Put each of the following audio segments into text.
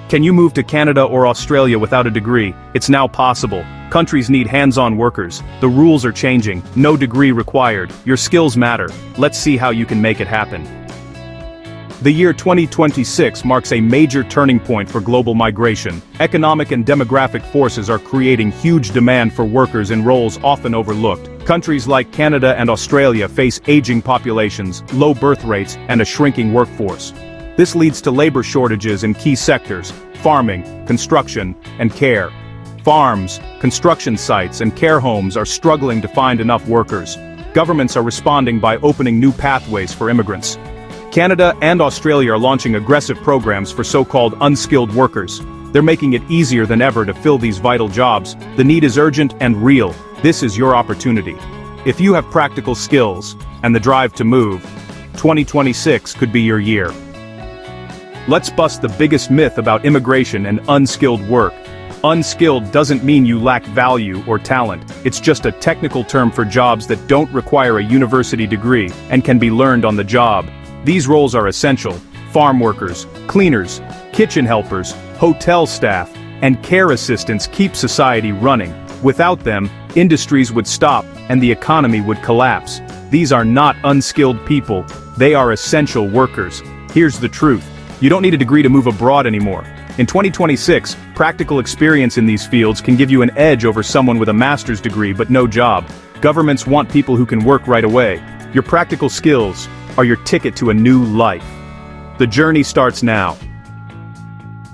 Can you move to Canada or Australia without a degree? It's now possible. Countries need hands-on workers. The rules are changing. No degree required. Your skills matter. Let's see how you can make it happen. The year 2026 marks a major turning point for global migration. Economic and demographic forces are creating huge demand for workers in roles often overlooked. Countries like Canada and Australia face aging populations, low birth rates, and a shrinking workforce. This leads to labor shortages in key sectors: farming, construction, and care. Farms, construction sites, and care homes are struggling to find enough workers. Governments are responding by opening new pathways for immigrants. Canada and Australia are launching aggressive programs for so-called unskilled workers. They're making it easier than ever to fill these vital jobs. The need is urgent and real. This is your opportunity. If you have practical skills and the drive to move, 2026 could be your year. Let's bust the biggest myth about immigration and unskilled work. Unskilled doesn't mean you lack value or talent. It's just a technical term for jobs that don't require a university degree and can be learned on the job. These roles are essential: farm workers, cleaners, kitchen helpers, hotel staff, and care assistants keep society running. Without them, industries would stop and the economy would collapse. These are not unskilled people. They are essential workers. Here's the truth. You don't need a degree to move abroad anymore. In 2026, practical experience in these fields can give you an edge over someone with a master's degree but no job. Governments want people who can work right away. Your practical skills are your ticket to a new life. The journey starts now.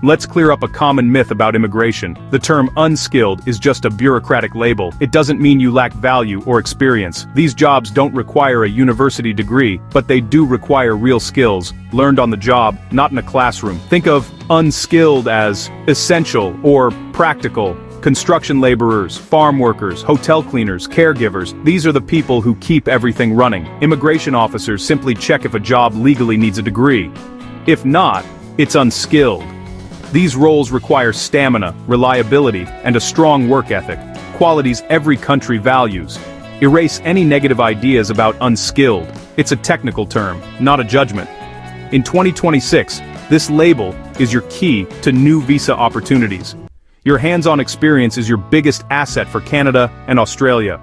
Let's clear up a common myth about immigration. The term unskilled is just a bureaucratic label. It doesn't mean you lack value or experience. These jobs don't require a university degree, but they do require real skills, learned on the job, not in a classroom. Think of unskilled as essential or practical. Construction laborers, farm workers, hotel cleaners, caregivers, these are the people who keep everything running. Immigration officers simply check if a job legally needs a degree. If not, it's unskilled. These roles require stamina, reliability, and a strong work ethic, qualities every country values. Erase any negative ideas about unskilled. It's a technical term, not a judgment. In 2026, this label is your key to new visa opportunities. Your hands-on experience is your biggest asset for Canada and Australia.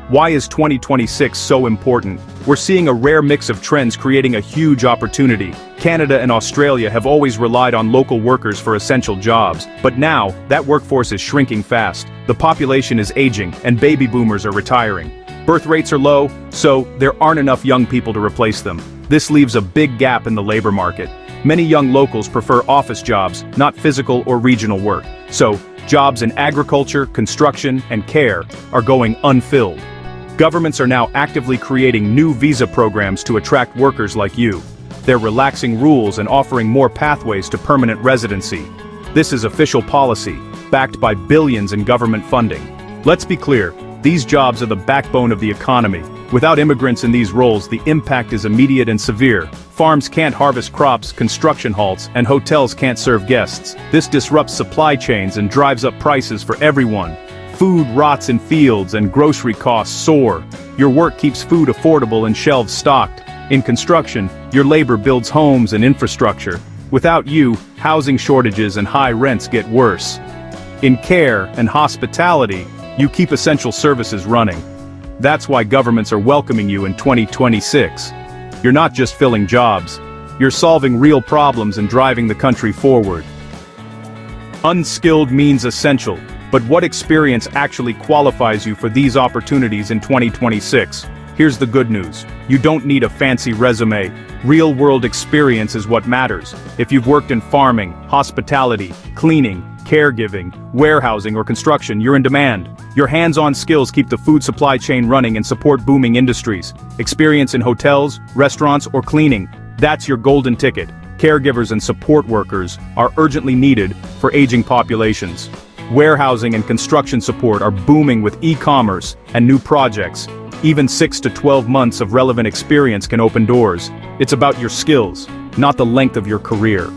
Why is 2026 so important? We're seeing a rare mix of trends creating a huge opportunity. Canada and Australia have always relied on local workers for essential jobs, but now, that workforce is shrinking fast. The population is aging, and baby boomers are retiring. Birth rates are low, so there aren't enough young people to replace them. This leaves a big gap in the labor market. Many young locals prefer office jobs, not physical or regional work. So, jobs in agriculture, construction, and care are going unfilled. Governments are now actively creating new visa programs to attract workers like you. They're relaxing rules and offering more pathways to permanent residency. This is official policy, backed by billions in government funding. Let's be clear, these jobs are the backbone of the economy. Without immigrants in these roles, the impact is immediate and severe. Farms can't harvest crops, construction halts, and hotels can't serve guests. This disrupts supply chains and drives up prices for everyone. Food rots in fields and grocery costs soar. Your work keeps food affordable and shelves stocked. In construction, your labor builds homes and infrastructure. Without you, housing shortages and high rents get worse. In care and hospitality, you keep essential services running. That's why governments are welcoming you in 2026. You're not just filling jobs. You're solving real problems and driving the country forward. Unskilled means essential. But what experience actually qualifies you for these opportunities in 2026? Here's the good news. You don't need a fancy resume. Real-world experience is what matters. If you've worked in farming, hospitality, cleaning, caregiving, warehousing, or construction, you're in demand. Your hands-on skills keep the food supply chain running and support booming industries. Experience in hotels, restaurants, or cleaning, that's your golden ticket. Caregivers and support workers are urgently needed for aging populations. Warehousing and construction support are booming with e-commerce and new projects. Even 6 to 12 months of relevant experience can open doors. It's about your skills, not the length of your career.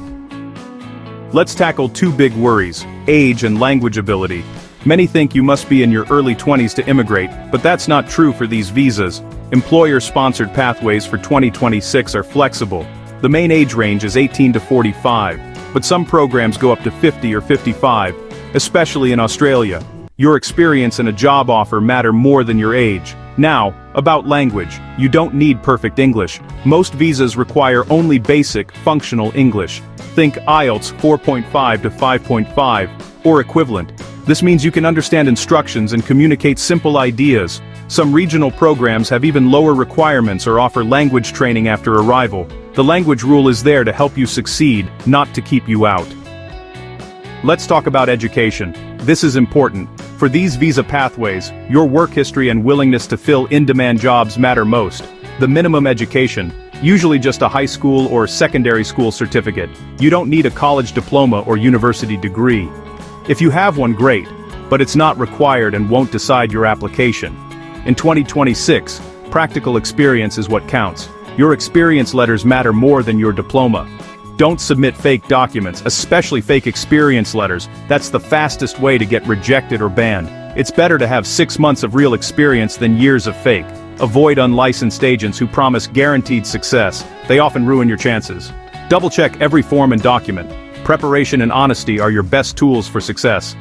Let's tackle two big worries: age and language ability. Many think you must be in your early 20s to immigrate, but that's not true for these visas. Employer-sponsored pathways for 2026 are flexible. The main age range is 18 to 45. but some programs go up to 50 or 55, especially in Australia. Your experience and a job offer matter more than your age. Now, about language, you don't need perfect English. Most visas require only basic, functional English. Think IELTS 4.5 to 5.5, or equivalent. This means you can understand instructions and communicate simple ideas. Some regional programs have even lower requirements or offer language training after arrival. The language rule is there to help you succeed, not to keep you out. Let's talk about education. This is important. For these visa pathways, your work history and willingness to fill in-demand jobs matter most. The minimum education, usually just a high school or secondary school certificate. You don't need a college diploma or university degree. If you have one, great, but it's not required and won't decide your application. In 2026, practical experience is what counts. Your experience letters matter more than your diploma. Don't submit fake documents, especially fake experience letters. That's the fastest way to get rejected or banned. It's better to have 6 months of real experience than years of fake. Avoid unlicensed agents who promise guaranteed success. They often ruin your chances. Double-check every form and document. Preparation and honesty are your best tools for success.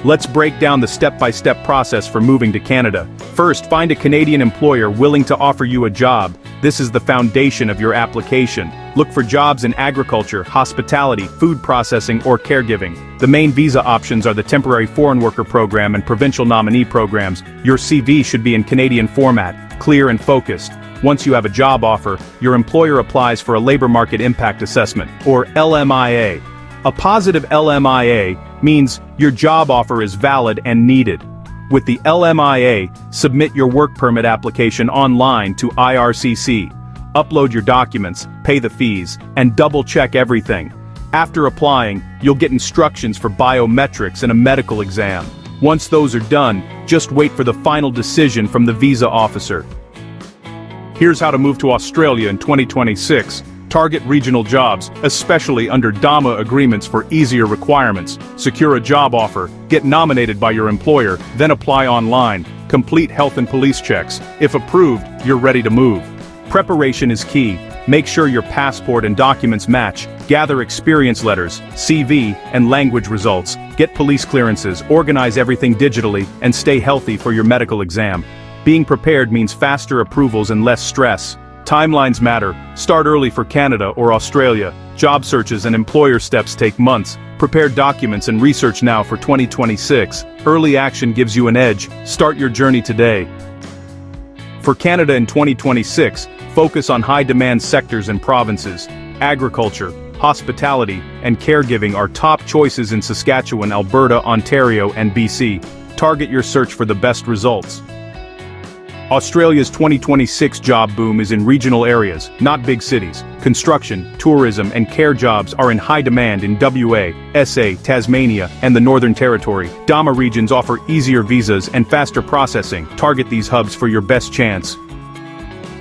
Let's break down the step-by-step process for moving to Canada. First, find a Canadian employer willing to offer you a job. This is the foundation of your application. Look for jobs in agriculture, hospitality, food processing, or caregiving. The main visa options are the Temporary Foreign Worker Program and Provincial Nominee Programs. Your CV should be in Canadian format, clear and focused. Once you have a job offer, your employer applies for a Labor Market Impact Assessment, or LMIA. A positive LMIA means your job offer is valid and needed. With the LMIA, submit your work permit application online to IRCC. Upload your documents, pay the fees, and double-check everything. After applying, you'll get instructions for biometrics and a medical exam. Once those are done, just wait for the final decision from the visa officer. Here's how to move to Australia in 2026. Target regional jobs, especially under DAMA agreements for easier requirements. Secure a job offer, get nominated by your employer, then apply online. Complete health and police checks. If approved, you're ready to move. Preparation is key. Make sure your passport and documents match. Gather experience letters, CV, and language results. Get police clearances, organize everything digitally, and stay healthy for your medical exam. Being prepared means faster approvals and less stress. Timelines matter. Start early for Canada or Australia. Job searches and employer steps take months. Prepare documents and research now for 2026. Early action gives you an edge. Start your journey today. For Canada in 2026, focus on high-demand sectors and provinces. Agriculture, hospitality, and caregiving are top choices in Saskatchewan, Alberta, Ontario, and BC. Target your search for the best results. Australia's 2026 job boom is in regional areas, not big cities. Construction, tourism, and care jobs are in high demand in WA, SA, Tasmania, and the Northern Territory. DAMA regions offer easier visas and faster processing. Target these hubs for your best chance.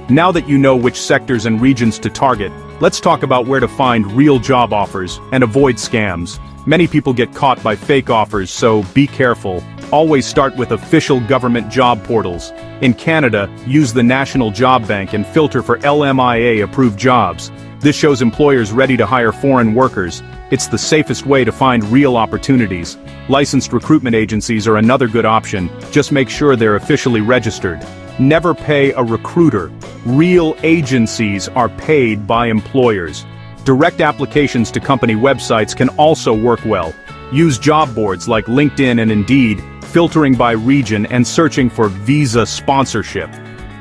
Now that you know which sectors and regions to target, let's talk about where to find real job offers and avoid scams. Many people get caught by fake offers, so be careful. Always start with official government job portals. In Canada, use the National Job Bank and filter for LMIA-approved jobs. This shows employers ready to hire foreign workers. It's the safest way to find real opportunities. Licensed recruitment agencies are another good option. Just make sure they're officially registered. Never pay a recruiter. Real agencies are paid by employers. Direct applications to company websites can also work well. Use job boards like LinkedIn and Indeed, filtering by region and searching for visa sponsorship.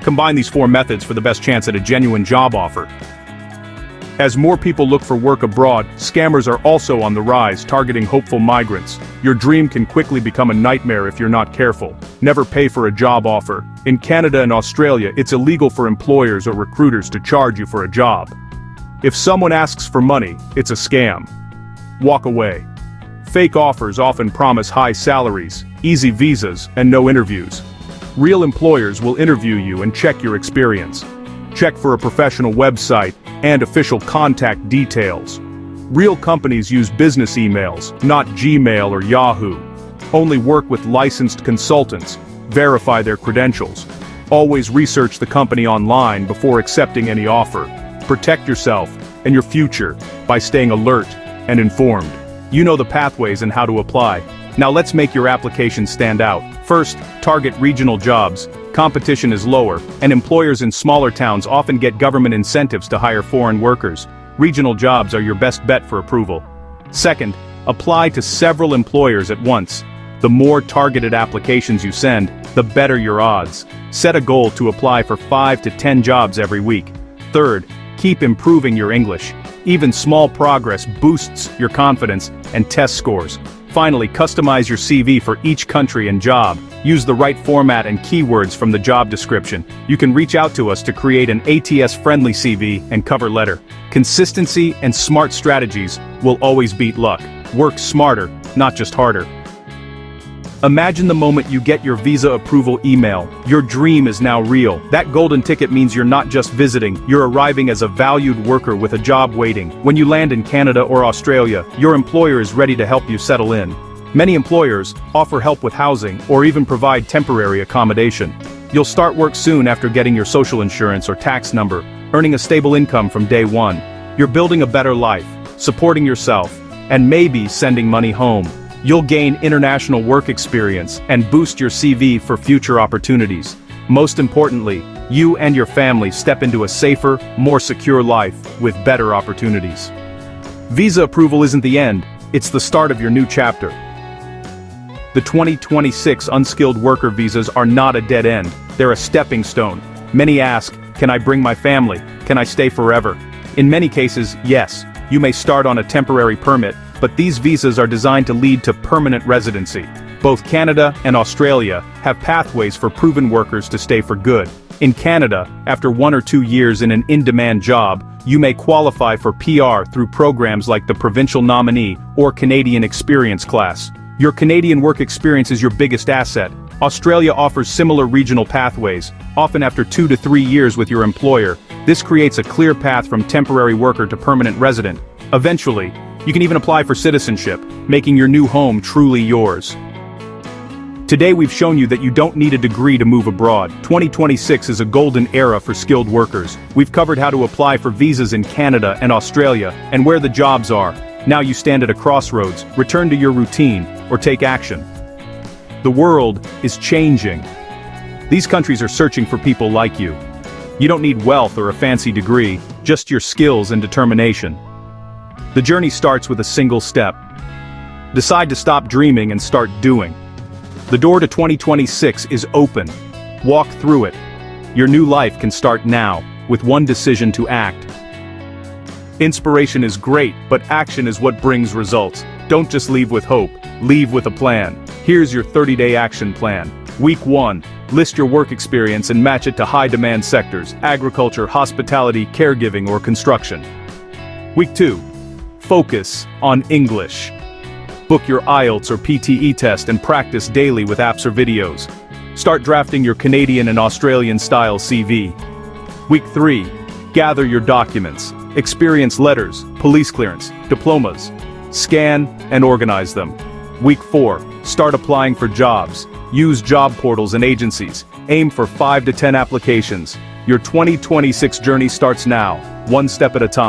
Combine these 4 methods for the best chance at a genuine job offer. As more people look for work abroad, scammers are also on the rise, targeting hopeful migrants. Your dream can quickly become a nightmare if you're not careful. Never pay for a job offer. In Canada and Australia, it's illegal for employers or recruiters to charge you for a job. If someone asks for money, it's a scam. Walk away. Fake offers often promise high salaries, easy visas, and no interviews. Real employers will interview you and check your experience. Check for a professional website and official contact details. Real companies use business emails, not Gmail or Yahoo. Only work with licensed consultants. Verify their credentials. Always research the company online before accepting any offer. Protect yourself and your future. by staying alert and informed. You know the pathways and how to apply. Now let's make your application stand out. First, target regional jobs. Competition is lower, and employers in smaller towns often get government incentives to hire foreign workers. Regional jobs are your best bet for approval. Second, apply to several employers at once. The more targeted applications you send, the better your odds. Set a goal to apply for 5 to 10 jobs every week. Third, keep improving your English. Even small progress boosts your confidence and test scores. Finally, customize your CV for each country and job. Use the right format and keywords from the job description. You can reach out to us to create an ATS-friendly CV and cover letter. Consistency and smart strategies will always beat luck. Work smarter, not just harder. Imagine the moment you get your visa approval email. Your dream is now real. That golden ticket means you're not just visiting, you're arriving as a valued worker with a job waiting. When you land in Canada or Australia, your employer is ready to help you settle in. Many employers offer help with housing or even provide temporary accommodation. You'll start work soon after getting your social insurance or tax number, earning a stable income from day one. You're building a better life, supporting yourself, and maybe sending money home. You'll gain international work experience and boost your CV for future opportunities. Most importantly, you and your family step into a safer, more secure life with better opportunities. Visa approval isn't the end, it's the start of your new chapter. The 2026 Unskilled Worker Visas are not a dead end, they're a stepping stone. Many ask, can I bring my family? Can I stay forever? In many cases, yes, you may start on a temporary permit, but these visas are designed to lead to permanent residency. Both Canada and Australia have pathways for proven workers to stay for good. In Canada, after 1 or 2 years in an in-demand job, you may qualify for PR through programs like the Provincial Nominee or Canadian Experience Class. Your Canadian work experience is your biggest asset. Australia offers similar regional pathways, often after 2 to 3 years with your employer. This creates a clear path from temporary worker to permanent resident. Eventually, you can even apply for citizenship, making your new home truly yours. Today we've shown you that you don't need a degree to move abroad. 2026 is a golden era for skilled workers. We've covered how to apply for visas in Canada and Australia, and where the jobs are. Now you stand at a crossroads, return to your routine, or take action. The world is changing. These countries are searching for people like you. You don't need wealth or a fancy degree, just your skills and determination. The journey starts with a single step. Decide to stop dreaming and start doing. The door to 2026 is open. Walk through it. Your new life can start now, with one decision to act. Inspiration is great, but action is what brings results. Don't just leave with hope, leave with a plan. Here's your 30-day action plan. Week 1, list your work experience and match it to high-demand sectors: agriculture, hospitality, caregiving, or construction. Week 2, focus on English. Book your IELTS or PTE test and practice daily with apps or videos. Start drafting your Canadian and Australian-style CV. Week 3, gather your documents, experience letters, police clearance, diplomas. Scan and organize them. Week 4, start applying for jobs. Use job portals and agencies. Aim for 5 to 10 applications. Your 2026 journey starts now, one step at a time.